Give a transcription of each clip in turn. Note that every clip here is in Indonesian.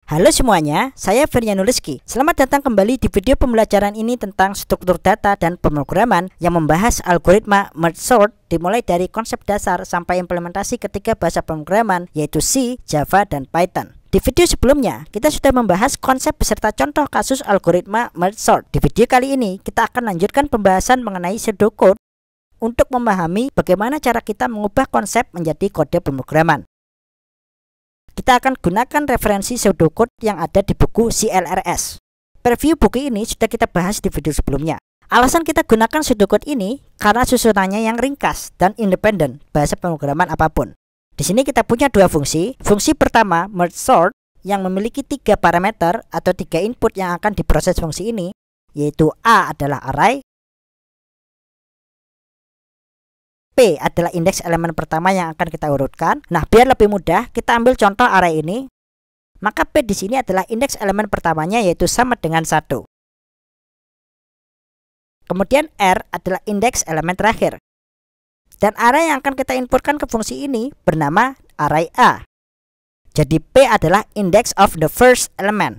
Halo semuanya, saya Feryano Rizky. Selamat datang kembali di video pembelajaran ini tentang struktur data dan pemrograman yang membahas algoritma merge sort dimulai dari konsep dasar sampai implementasi ketiga bahasa pemrograman yaitu C, Java, dan Python. Di video sebelumnya, kita sudah membahas konsep beserta contoh kasus algoritma merge sort. Di video kali ini, kita akan lanjutkan pembahasan mengenai pseudocode untuk memahami bagaimana cara kita mengubah konsep menjadi kode pemrograman. Kita akan gunakan referensi pseudocode yang ada di buku CLRS. Preview buku ini sudah kita bahas di video sebelumnya. Alasan kita gunakan pseudocode ini karena susunannya yang ringkas dan independen bahasa pemrograman apapun. Di sini kita punya dua fungsi. Fungsi pertama merge sort yang memiliki 3 parameter atau 3 input yang akan diproses fungsi ini, yaitu A adalah array, P adalah indeks elemen pertama yang akan kita urutkan. Nah, biar lebih mudah, kita ambil contoh array ini. Maka P di sini adalah indeks elemen pertamanya yaitu sama dengan 1. Kemudian R adalah indeks elemen terakhir. Dan array yang akan kita inputkan ke fungsi ini bernama array A. Jadi P adalah index of the first element,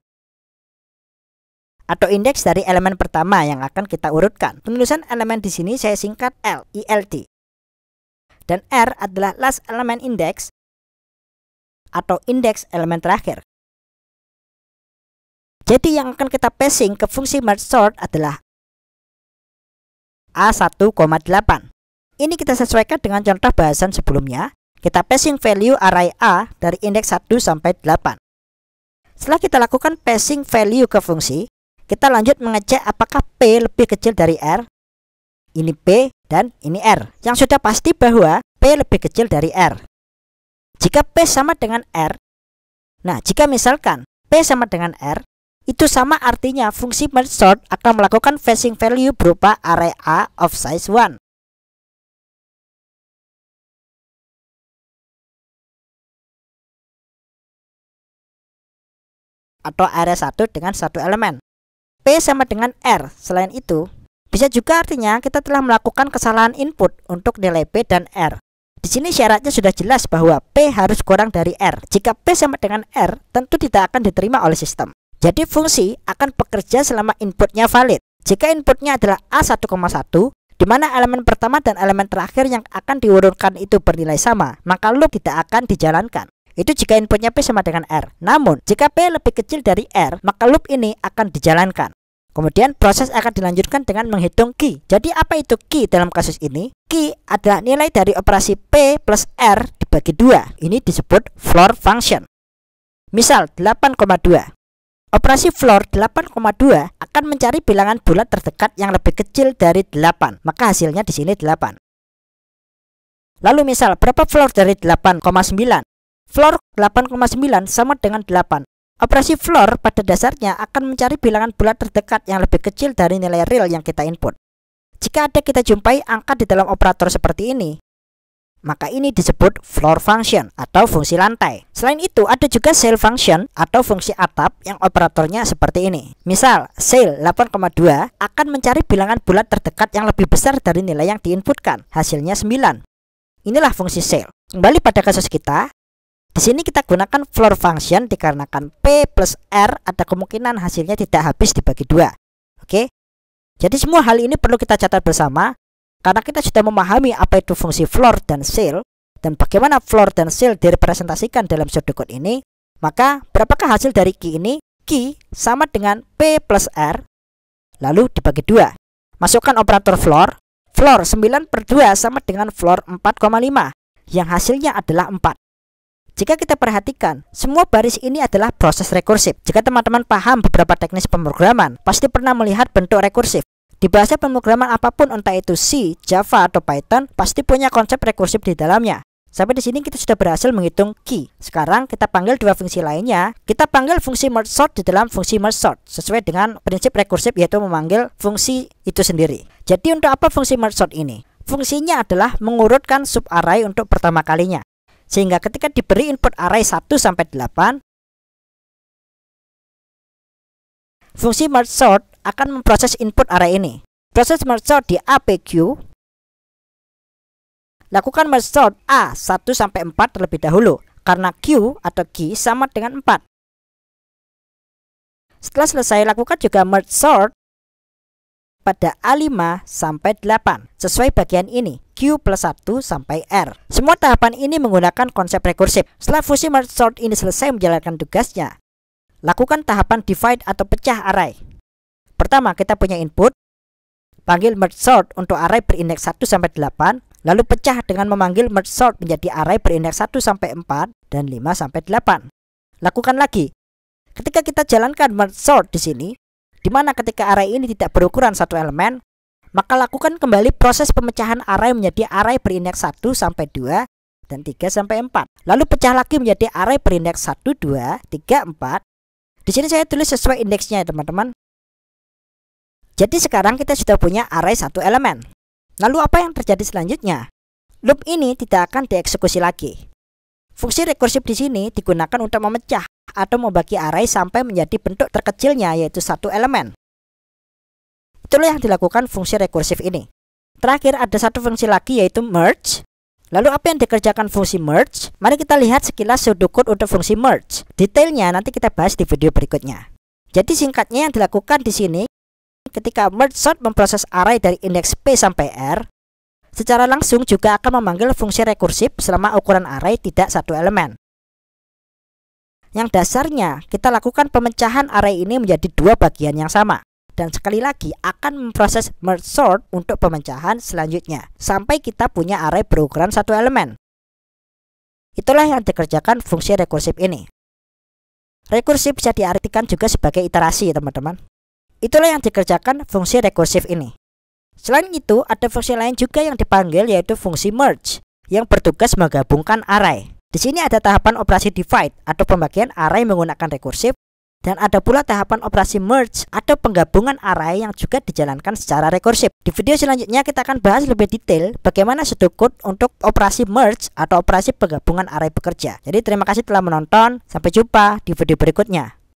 atau indeks dari elemen pertama yang akan kita urutkan. Penulisan elemen di sini saya singkat LILT. Dan R adalah last element index atau indeks elemen terakhir. Jadi yang akan kita passing ke fungsi merge sort adalah A1,8. Ini kita sesuaikan dengan contoh bahasan sebelumnya. Kita passing value array A dari indeks 1 sampai 8. Setelah kita lakukan passing value ke fungsi, kita lanjut mengecek apakah P lebih kecil dari R. Ini P dan ini R. Yang sudah pasti bahwa P lebih kecil dari R. Jika P sama dengan R, nah jika misalkan P sama dengan R, itu sama artinya fungsi merge sort akan melakukan passing value berupa array A of size 1. Atau array 1 dengan 1 elemen. P sama dengan R. Selain itu, bisa juga artinya kita telah melakukan kesalahan input untuk nilai P dan R. Di sini syaratnya sudah jelas bahwa P harus kurang dari R. Jika P sama dengan R, tentu tidak akan diterima oleh sistem. Jadi fungsi akan bekerja selama inputnya valid. Jika inputnya adalah A1,1, di mana elemen pertama dan elemen terakhir yang akan diurutkan itu bernilai sama, maka loop tidak akan dijalankan. Itu jika inputnya P sama dengan R. Namun, jika P lebih kecil dari R, maka loop ini akan dijalankan. Kemudian proses akan dilanjutkan dengan menghitung key. Jadi apa itu key dalam kasus ini? Key adalah nilai dari operasi P plus R dibagi 2. Ini disebut floor function. Misal 8,2. Operasi floor 8,2 akan mencari bilangan bulat terdekat yang lebih kecil dari 8. Maka hasilnya di sini 8. Lalu misal berapa floor dari 8,9? Floor 8,9 sama dengan 8. Operasi floor pada dasarnya akan mencari bilangan bulat terdekat yang lebih kecil dari nilai real yang kita input. Jika ada kita jumpai angka di dalam operator seperti ini, maka ini disebut floor function atau fungsi lantai. Selain itu ada juga cell function atau fungsi atap yang operatornya seperti ini. Misal cell 8,2 akan mencari bilangan bulat terdekat yang lebih besar dari nilai yang diinputkan. Hasilnya 9. Inilah fungsi cell. Kembali pada kasus kita. Di sini kita gunakan floor function dikarenakan P plus R ada kemungkinan hasilnya tidak habis dibagi 2. Oke. Jadi semua hal ini perlu kita catat bersama karena kita sudah memahami apa itu fungsi floor dan cell dan bagaimana floor dan cell direpresentasikan dalam pseudocode ini. Maka berapakah hasil dari key ini? Key sama dengan P plus R lalu dibagi 2. Masukkan operator floor. Floor 9/2 sama dengan floor 4,5 yang hasilnya adalah 4. Jika kita perhatikan, semua baris ini adalah proses rekursif. Jika teman-teman paham beberapa teknis pemrograman, pasti pernah melihat bentuk rekursif. Di bahasa pemrograman apapun, entah itu C, Java, atau Python, pasti punya konsep rekursif di dalamnya. Sampai di sini kita sudah berhasil menghitung key. Sekarang kita panggil dua fungsi lainnya. Kita panggil fungsi merge sort di dalam fungsi merge sort, sesuai dengan prinsip rekursif yaitu memanggil fungsi itu sendiri. Jadi untuk apa fungsi merge sort ini? Fungsinya adalah mengurutkan subarray untuk pertama kalinya. Sehingga ketika diberi input array 1 sampai 8, fungsi merge sort akan memproses input array ini. Proses merge sort di APQ. Lakukan merge sort A1 sampai 4 terlebih dahulu karena Q atau key sama dengan 4. Setelah selesai, lakukan juga merge sort pada A5 sampai 8 sesuai bagian ini, Q plus 1 sampai R. Semua tahapan ini menggunakan konsep rekursif. Setelah fungsi merge sort ini selesai menjalankan tugasnya, lakukan tahapan divide atau pecah array. Pertama, kita punya input, panggil merge sort untuk array berindeks 1 sampai 8, lalu pecah dengan memanggil merge sort menjadi array berindeks 1 sampai 4 dan 5 sampai 8. Lakukan lagi. Ketika kita jalankan merge sort di sini, di mana ketika array ini tidak berukuran satu elemen, maka lakukan kembali proses pemecahan array menjadi array berindeks 1 sampai 2 dan 3 sampai 4. Lalu pecah lagi menjadi array berindeks 1, 2, 3, 4. Di sini saya tulis sesuai indeksnya ya teman-teman. Jadi sekarang kita sudah punya array satu elemen. Lalu apa yang terjadi selanjutnya? Loop ini tidak akan dieksekusi lagi. Fungsi rekursif di sini digunakan untuk memecah atau membagi array sampai menjadi bentuk terkecilnya, yaitu satu elemen. Itulah yang dilakukan fungsi rekursif ini. Terakhir ada satu fungsi lagi, yaitu merge. Lalu apa yang dikerjakan fungsi merge? Mari kita lihat sekilas pseudocode untuk fungsi merge. Detailnya nanti kita bahas di video berikutnya. Jadi singkatnya yang dilakukan di sini, ketika merge sort memproses array dari indeks P sampai R, secara langsung juga akan memanggil fungsi rekursif selama ukuran array tidak satu elemen. Yang dasarnya kita lakukan pemecahan array ini menjadi dua bagian yang sama, dan sekali lagi akan memproses merge sort untuk pemecahan selanjutnya sampai kita punya array berukuran satu elemen. Itulah yang dikerjakan fungsi rekursif ini. Rekursif bisa diartikan juga sebagai iterasi, teman-teman. Itulah yang dikerjakan fungsi rekursif ini. Selain itu, ada fungsi lain juga yang dipanggil, yaitu fungsi merge yang bertugas menggabungkan array. Di sini ada tahapan operasi divide atau pembagian array menggunakan rekursif, dan ada pula tahapan operasi merge atau penggabungan array yang juga dijalankan secara rekursif. Di video selanjutnya kita akan bahas lebih detail bagaimana pseudocode untuk operasi merge atau operasi penggabungan array bekerja. Jadi terima kasih telah menonton, sampai jumpa di video berikutnya.